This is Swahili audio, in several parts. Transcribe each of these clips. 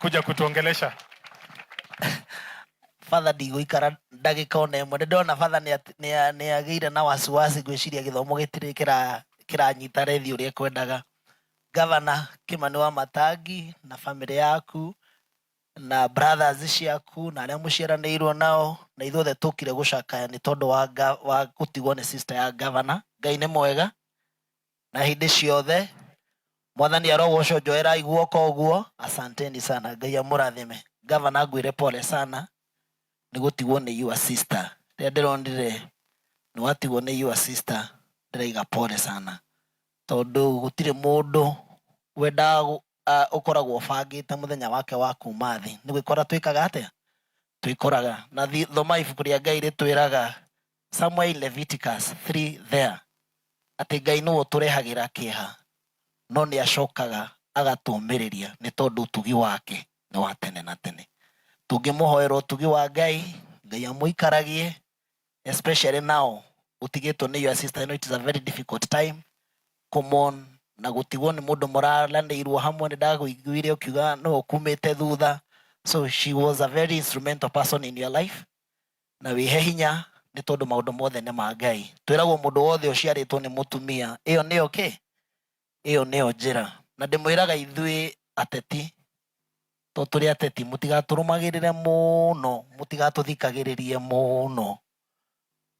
kuja kutuongelesha. Father ndigũikara ndagĩka ona ĩmwe. Ndona Father nĩ agĩire na wasiwasi gwĩciria gĩthomo gĩtirĩ kĩranyita rethi ũrĩa kwendaga. Governor Kimani Wamatangi na family yaku na brothers ciaku na arĩa mũciaranĩirwo nao na ithuothe tũkire gũcakaya nĩ tondũ wa gũtigwo nĩ sister ya governor. Ngai nĩ mwega na hĩndĩ ciothe. Mwathani arogocwo njoerai guoko ũguo. Asanteni sana, Ngai amũrathime. Governor ngwĩre pole sana nĩ gũtigwo nĩ your sister. Rĩrĩa ndĩronire nĩ watigwo nĩ your sister ndĩraiga pole sana, tondũ gũtirĩ mũndũ wendaga ũkoragwo bangĩte mũthenya wake wa kuma thĩ. Nĩ gwĩkora twĩkaga atĩa? Twĩkoraga. Na thoma ibuku rĩa Ngai rĩtwĩraga Samuel Leviticus 3 there atĩ Ngai nĩwe ũtũrehagĩra kĩeha no nĩ acokaga agatũmĩrĩria nĩ tondũ ũtugi wake nĩ wa tene na tene. Tũngĩmũhoera ũtugi wa Ngai, Ngai amũikaragie, especially now ũtigĩtwo nĩ your sister. I know it is a very difficult time common na gũtigwo nĩ mũndũ mũraranĩirwo hamwe. Nĩ ndagũiguire ũkiuga no ũkumĩte thutha. So she was a very instrumental person in your life na wĩhe hinya nĩ tondũ maũndũ mothe nĩ ma Ngai. Twĩragwo mũndũ wothe ũciarĩtwo nĩ mũtumia, ĩyo nĩyo kĩ? Ĩyo nĩyo njĩra. Na ndĩmwĩraga ithuĩ ateti, to tũrĩ ateti, mũtigatũrũmagĩrĩre mũno, mũtigatũthikagĩrĩrie mũno,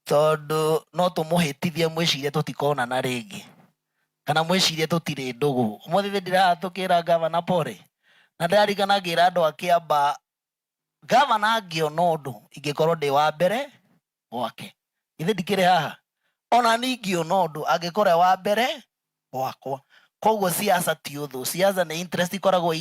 tondũ no tũmũhĩtithie mwĩcirie tũtikonana rĩngĩ, kana mwĩcirie tũtirĩ ndũgũ. Ũmũthĩ ndĩratũkĩra governor pole, na ndĩrarigana ngĩra andũ a Kĩamba governor angĩona ũndũ ingĩkorwo ndĩ wa mbere gwake. Ithe ndikĩrĩ haha, ona ningĩona ũndũ angĩkorwo wa mbere gwakwa. Koguo siasa ti ũthũ, siasa nĩ interest ikoragwo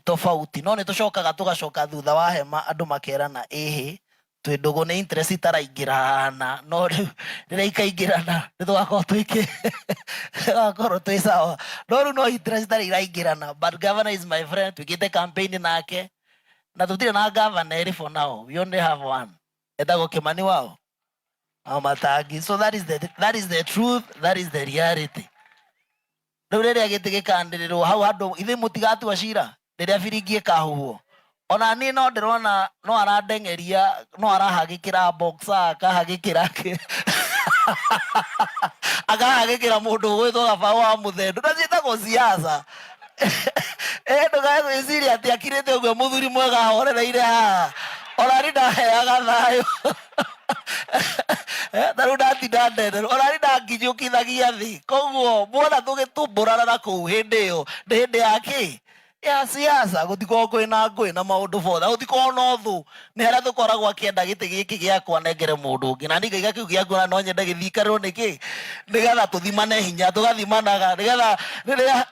tofauti. No nĩ tũcokaga tũgacoka thutha wa hema andũ makerana ĩhĩ twĩ ndũgũ nĩ interest itaraingĩrana. No rĩrĩa ikaingĩrana nĩ tũgakorwo twĩ sawa. No rĩu no interest itarĩ iraingĩrana. But governor is my friend, twĩkĩte campaign nake na tũtirĩ na governor erĩ for now, we only have one. Etagwo Kimani Wamatangi. So that is the truth, that is the reality. Rĩu rĩrĩa gĩtĩ gĩkandĩrĩrwo hau andũ ithe mũtigatua cira rĩrĩa biringi ĩkahuhwo. Ona niĩ no ndĩrona no arandeng'eria, no arahagĩkĩra boxer, akahagĩkĩra akahagĩkĩra mũndũ ũgwĩtwo Gabaũ wa Mũthendo. Na ciĩtagwo siasa. Ndũgagwĩciria atĩ akirĩte ũguo mũthuri mwega ahorereire haha. Ona nĩ ndaheaga thayũ. Na rĩu ndatinda ndenderwo. Ona nĩ ndanginyũkithagia thĩ. Koguo muona tũgĩtumbũrana na kũu hĩndĩ ĩyo nĩ hĩndĩ ya kĩ? Ya siasa. Gũtikorwo kwĩna ngũĩ na maũndũ bothe. Gũtikorwo na ũthũ. Nĩ harĩa tũkoragwo akĩenda gĩtĩ gĩkĩ gĩakwa nengere mũndũ ũngĩ. Na niĩ ngaiga kĩu gĩaku na no nyende gĩthikarĩrwo nĩkĩ? Nĩgetha tũthimane hinya, tũgathimanaga. Nĩgetha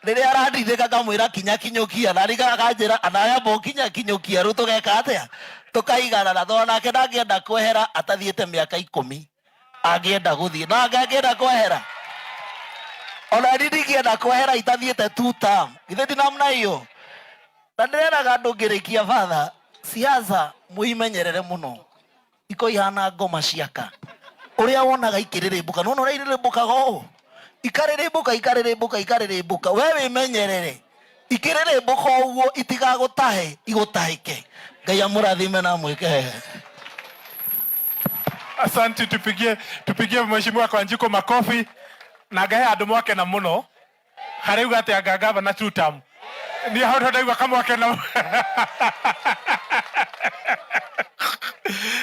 rĩrĩa arandithĩka ngamwĩra kinya kinyũkia, na rĩrĩa akanjĩra anayamba ũkinya kinyũkia, rĩu tũgeka atĩa? Tũkaiganana. Tondũ nake ndangĩenda kwehera atathiĩte mĩaka 10. Angĩenda gũthiĩ. Na angĩenda kwehera. Ona niĩ ndingĩenda kwehera itathiĩte 2 term. Githĩ ti namna hiyo? Na ndĩreraga andũ ngĩrĩkia Father, siasa mũimenyerere mũno. Iko ihana ngoma ciaka. Ũrĩa wonaga ikĩrĩrĩmbũka, no ũrĩa irĩrĩmbũkaga ũũ. Ikarĩrĩmbũka. We wĩmenyerere. Ikĩrĩrĩmbũka ũguo itigagũtahe, igũtahĩke. Ngai amũrathime na mwĩke. Asante, tupigie mheshimiwa Wanjiku makofi. Na Ngai andũ mwake na mũno. Harĩuga atĩ angagava na 2 term. Ni hao ndio kama wakena.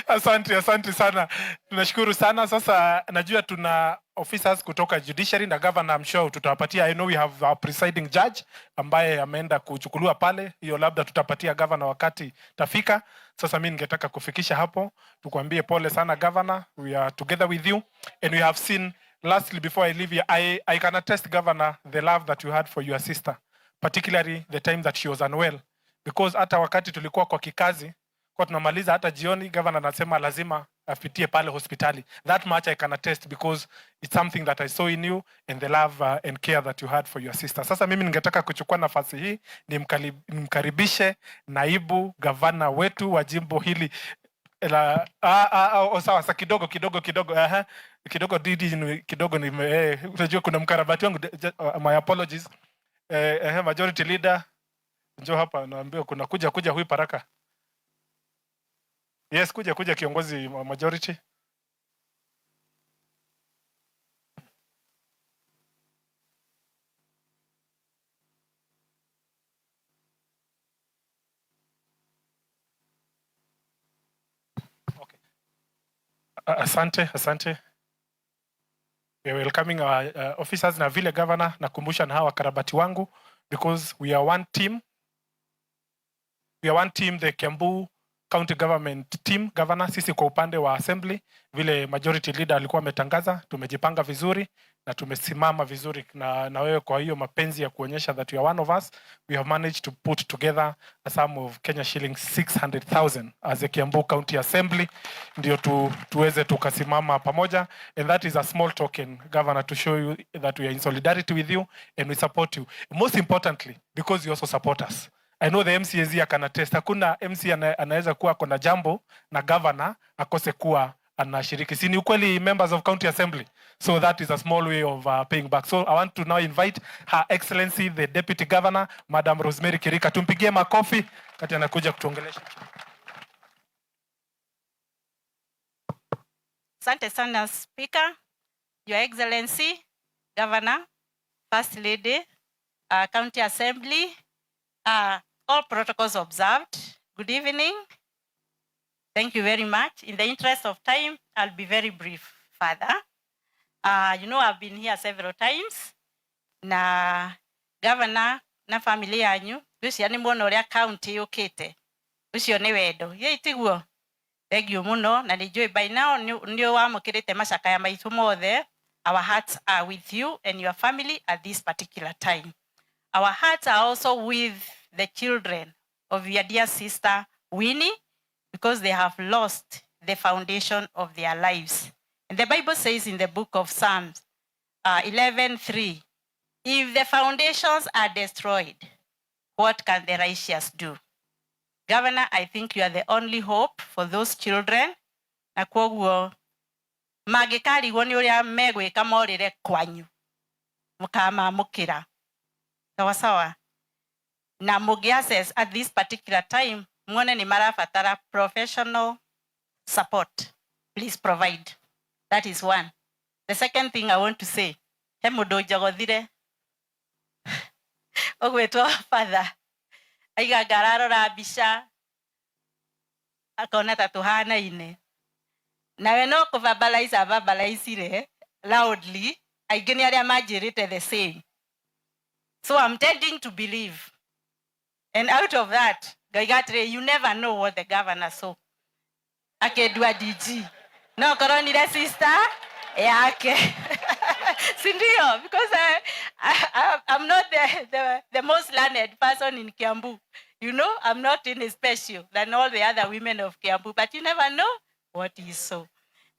Asante sana. Tunashukuru sana. Sasa najua tuna officers kutoka judiciary na governor, I'm sure tutawapatia. I know we have our presiding judge ambaye ameenda kuchukuliwa pale. Hiyo labda tutapatia governor wakati tafika. Sasa mimi ningetaka kufikisha hapo. Tukwambie pole sana governor. We are together with you and we have seen, lastly before I leave here, I can attest governor the love that you had for your sister, particularly the time that she was unwell, because hata wakati tulikuwa kwa kikazi kwa tunamaliza hata jioni governor anasema lazima apitie pale hospitali. That much I can attest because it's something that I saw in you and the love and care that you had for your sister. Sasa mimi ningetaka kuchukua nafasi hii nimkaribishe naibu gavana wetu wa jimbo hili sawa kidogo Didi kidogo ni unajua kuna mkarabati wangu, my apologies. Majority leader Njoo hapa, naambiwa kuna kuja huyu Baraka. Yes, kuja kiongozi wa majority. Okay. Asante. We are welcoming our officers na vile governor, nakumbusha na hawa karabati wangu because we are one team. We are one team, the Kiambu County Government team. Governor, sisi kwa upande wa assembly vile majority leader alikuwa ametangaza, tumejipanga vizuri na tumesimama vizuri na wewe. Kwa hiyo mapenzi ya kuonyesha that you are one of us, we have managed to put together a sum of Kenya shillings 600,000 as a Kiambu County Assembly, ndio tuweze tukasimama pamoja, and that is a small token, Governor, to show you that we are in solidarity with you and we support you. Most importantly, because you also support us. I know the MCAZ akanatest. Hakuna MC anaweza kuwa kona jambo na governor akose kuwa anashiriki. Si ni ukweli, members of county assembly? So that is a small way of paying back. So I want to now invite Her Excellency the Deputy Governor, Madam Rosemary Kirika. Tumpigie makofi kati anakuja kutuongelesha. Asante sana Speaker, Your Excellency, Governor, First Lady, County Assembly, all protocols observed. Good evening. Thank you very much. In the interest of time, I'll be very brief, Father. You know, I've been here several times. Na Governor, na familia yanyu, ucio ni mwono ria county yukite. Ucio ni wendo. Ye itiguo. Thank you muno. Na nijui by now ndio wamukirite macakaya maitu mothe. Our hearts are with you and your family at this particular time. Our hearts are also with the children of your dear sister Winnie, because they have lost the foundation of their lives. And the Bible says in the book of Psalms 11:3, if the foundations are destroyed, what can the righteous do? Governor, I think you are the only hope for those children. Na kwoguo magikarigwo ni uria megwika morire kwanyu mukamamukira sawa na mugiases at this particular time muone ni marabatara professional support. Please provide. That is one. The second thing I want to say, he mundu jagothire ogwetwo father aiga ngararora mbica akona tatuhana ine na we no kuvabalaize loudly aigeni aria majirite the same. So I'm tending to believe. And out of that, Gaigatre, you never know what the governor saw. Akedua DG. No, koronire sister. Yake. Sindio, because I'm not the most learned person in Kiambu. You know, I'm not any special than all the other women of Kiambu, but you never know what he saw.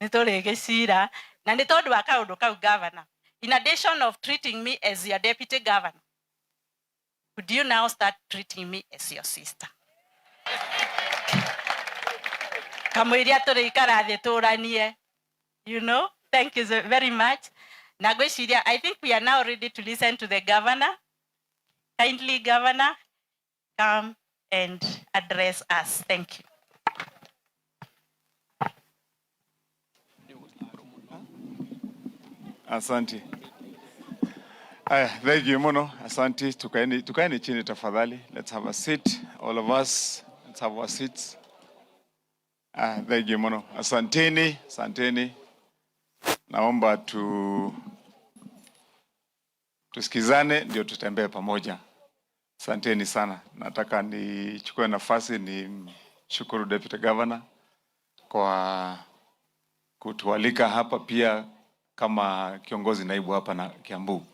Nitolegeshira. Na nitodu akaundu kau governor. In addition of treating me as your deputy governor, could you now start treating me as your sister? You know, thank you very much. I think we are now ready to listen to the governor. Kindly, Governor, come and address us. Thank you. Asante. Thank you muno. Asante. Tukaeni chini tafadhali. Let's have a seat. All of us, let's have our seats. Thank you muno. Asanteni. Naomba tusikizane ndio tutembee pamoja. Asanteni sana. Nataka nichukue nafasi ni shukuru Deputy Governor kwa kutualika hapa, pia kama kiongozi naibu hapa na Kiambu.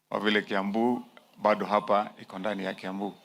Kwa vile Kiambu bado hapa iko ndani ya Kiambu.